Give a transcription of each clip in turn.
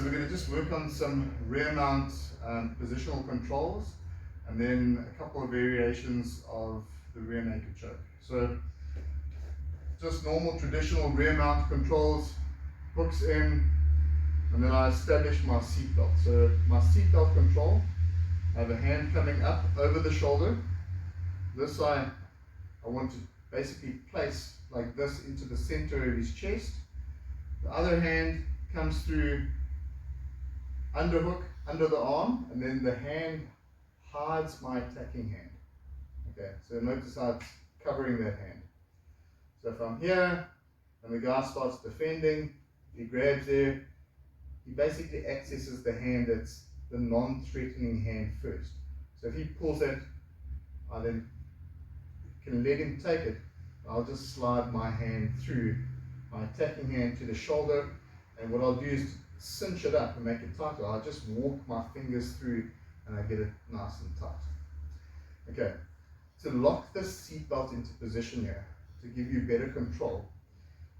so we're going to just work on some rear mount positional controls and then a couple of variations of the rear naked choke. So just normal traditional rear mount controls, hooks in, and then I establish my seatbelt. So my seatbelt control, I have a hand coming up over the shoulder. This I want to basically place like this into the center of his chest. The other hand comes through underhook under the arm, and then the hand hides my attacking hand. Okay, so notice how it's covering that hand. So if I'm here and the guy starts defending, he grabs there, he basically accesses the hand that's the non-threatening hand first. So if he pulls it, I then can let him take it. I'll just slide my hand through my attacking hand to the shoulder, and what I'll do is cinch it up and make it tighter. I'll just walk my fingers through and I get it nice and tight. Okay, to lock this seatbelt into position here, to give you better control,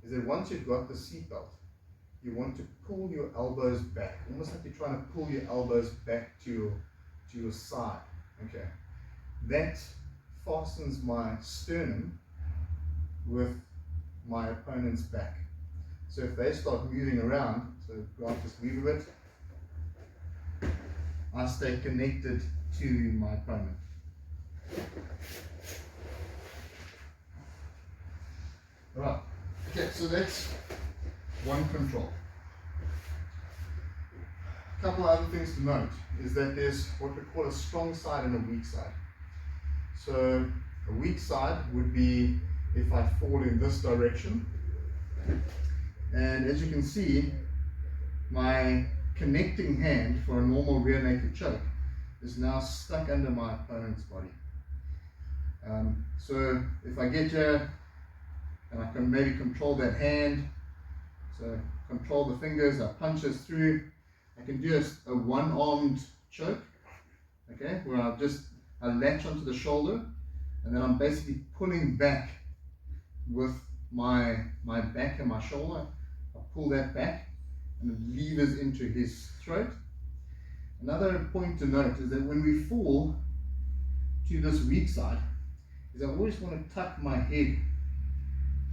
is that once you've got the seatbelt, you want to pull your elbows back, almost like you're trying to pull your elbows back to your side. Okay, that fastens my sternum with my opponent's back. So if they start moving around, so Grant just move a bit, I stay connected to my opponent. Alright, okay, so that's one control. A couple of other things to note is that there's what we call a strong side and a weak side. So a weak side would be if I fall in this direction, and as you can see, my connecting hand for a normal rear naked choke is now stuck under my opponent's body. So if I get here and I can maybe control that hand, so control the fingers, I punch this through, I can do a one-armed choke, okay, where I latch onto the shoulder, and then I'm basically pulling back with my back and my shoulder. I pull that back and it levers into his throat. Another point to note is that when we fall to this weak side, is I always want to tuck my head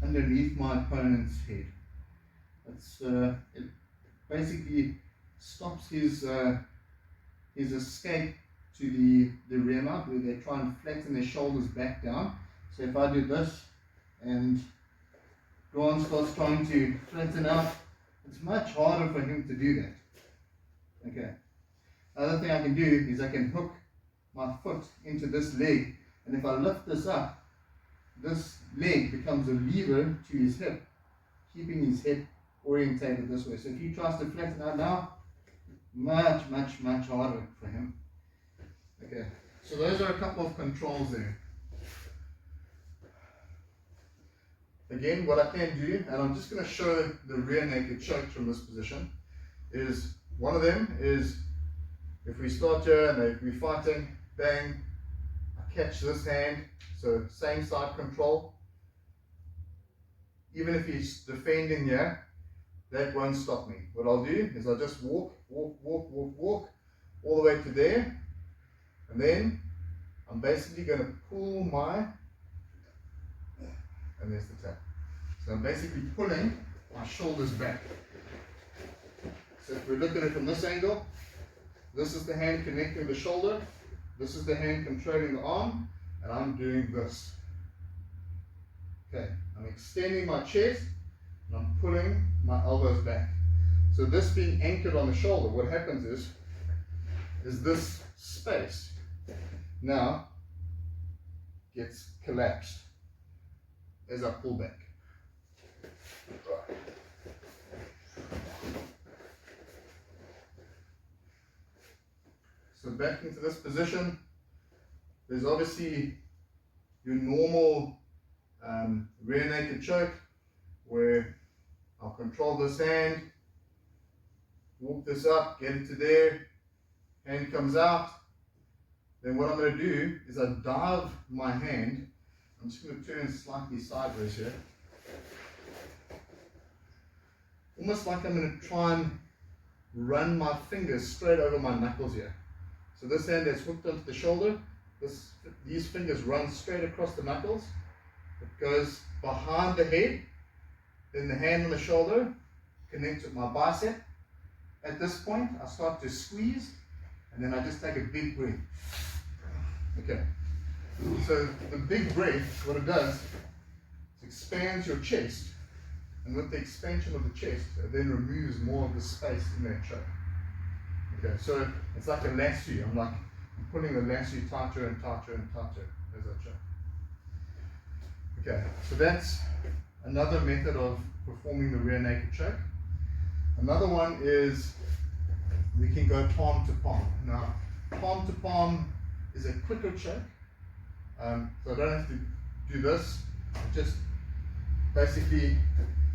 underneath my opponent's head. It basically stops his escape to the rear mount, where they try and flatten their shoulders back down. So if I do this and Grant starts trying to flatten out, it's much harder for him to do that. Okay. Other thing I can do is I can hook my foot into this leg, and if I lift this up, this leg becomes a lever to his hip, keeping his hip orientated this way. So if he tries to flatten out now, much harder for him. Okay, so those are a couple of controls there. Again, what I can do, and I'm just going to show the rear naked choke from this position, is one of them is if we start here and we're fighting, bang, I catch this hand, so same side control. Even if he's defending here, that won't stop me. What I'll do is I'll just walk all the way to there, and then I'm basically going to pull and there's the tap. So I'm basically pulling my shoulders back. So if we look at it from this angle, this is the hand connecting the shoulder, this is the hand controlling the arm, and I'm doing this. Okay, I'm extending my chest and I'm pulling my elbows back. So this being anchored on the shoulder, what happens is this space now gets collapsed as I pull back. So back into this position, there's obviously your normal rear naked choke, where I'll control this hand, walk this up, get it to there, hand comes out. Then what I'm going to do is I dive my hand. I'm just going to turn slightly sideways here. Almost like I'm going to try and run my fingers straight over my knuckles here. So this hand that's hooked onto the shoulder, these fingers run straight across the knuckles. It goes behind the head, then the hand on the shoulder connects with my bicep. At this point, I start to squeeze, and then I just take a big breath. Okay. So the big breath, what it does, is expands your chest, and with the expansion of the chest, it then removes more of the space in that choke. Okay, so it's like a lasso. I'm pulling the lasso tighter and tighter and tighter as I choke. Okay, so that's another method of performing the rear naked choke. Another one is we can go palm to palm. Now, palm to palm is a quicker choke. So I don't have to do this. Just basically,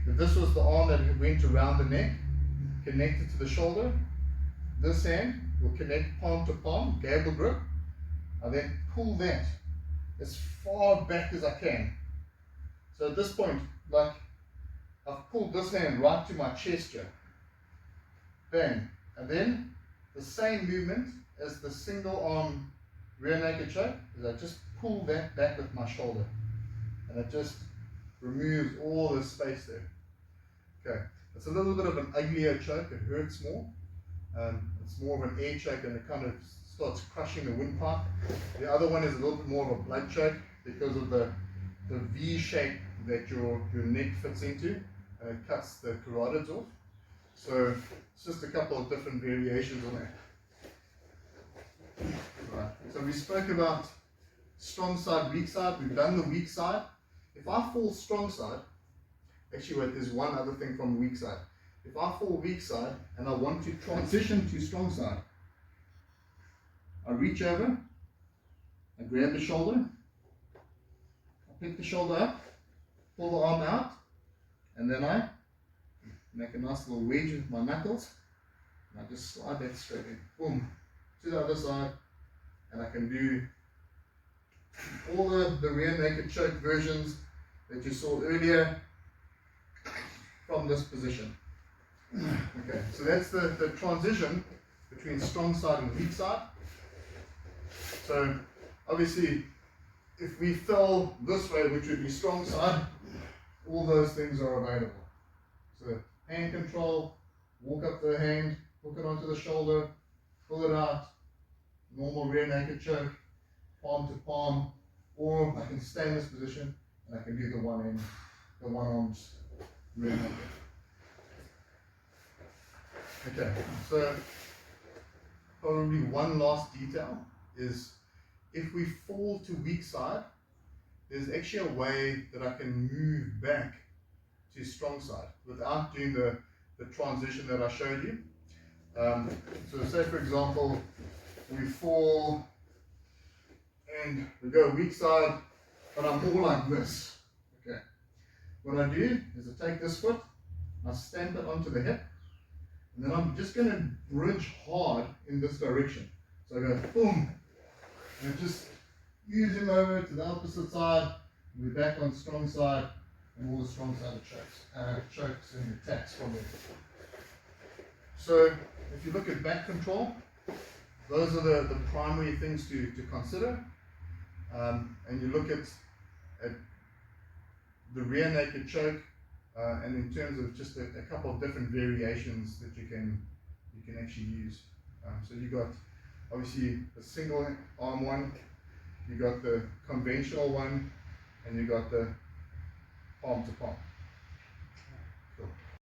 if this was the arm that went around the neck, connected to the shoulder, this hand will connect palm to palm, gable grip. I then pull that as far back as I can. So at this point, like I've pulled this hand right to my chest here. Bang. And then the same movement as the single arm rear naked choke is I just pull that back with my shoulder. And it just removes all the space there. Okay. It's a little bit of an uglier choke. It hurts more. It's more of an air choke and it kind of starts crushing the windpipe. The other one is a little bit more of a blood choke because of the V shape that your neck fits into, and it cuts the carotids off. So it's just a couple of different variations on that. Right. So we spoke about strong side, weak side. We've done the weak side. If I fall strong side, actually wait, there's one other thing from the weak side. If I fall weak side and I want to transition to strong side, I reach over, I grab the shoulder, I pick the shoulder up, pull the arm out, and then I make a nice little wedge with my knuckles, and I just slide that straight in, boom, to the other side, and I can do all the rear naked choke versions that you saw earlier from this position. Okay, so that's the transition between strong side and weak side. So obviously, if we fell this way, which would be strong side, all those things are available. So hand control, walk up the hand, hook it onto the shoulder, pull it out, normal rear naked choke, palm to palm, or I can stay in this position and I can do the one armed rear naked. Okay, so probably one last detail is if we fall to weak side, there's actually a way that I can move back to strong side without doing the transition that I showed you. So say for example, we fall and we go weak side, but I'm more like this. Okay. What I do is I take this foot, I stamp it onto the hip, and then I'm just going to bridge hard in this direction. So I go boom, and I just use him over to the opposite side, and we're back on strong side, and all the strong side chokes and attacks from there. So if you look at back control, those are the primary things to consider. And you look at the rear naked choke, and in terms of just a couple of different variations that you can actually use. So you got obviously the single arm one, you got the conventional one, and you got the palm to palm.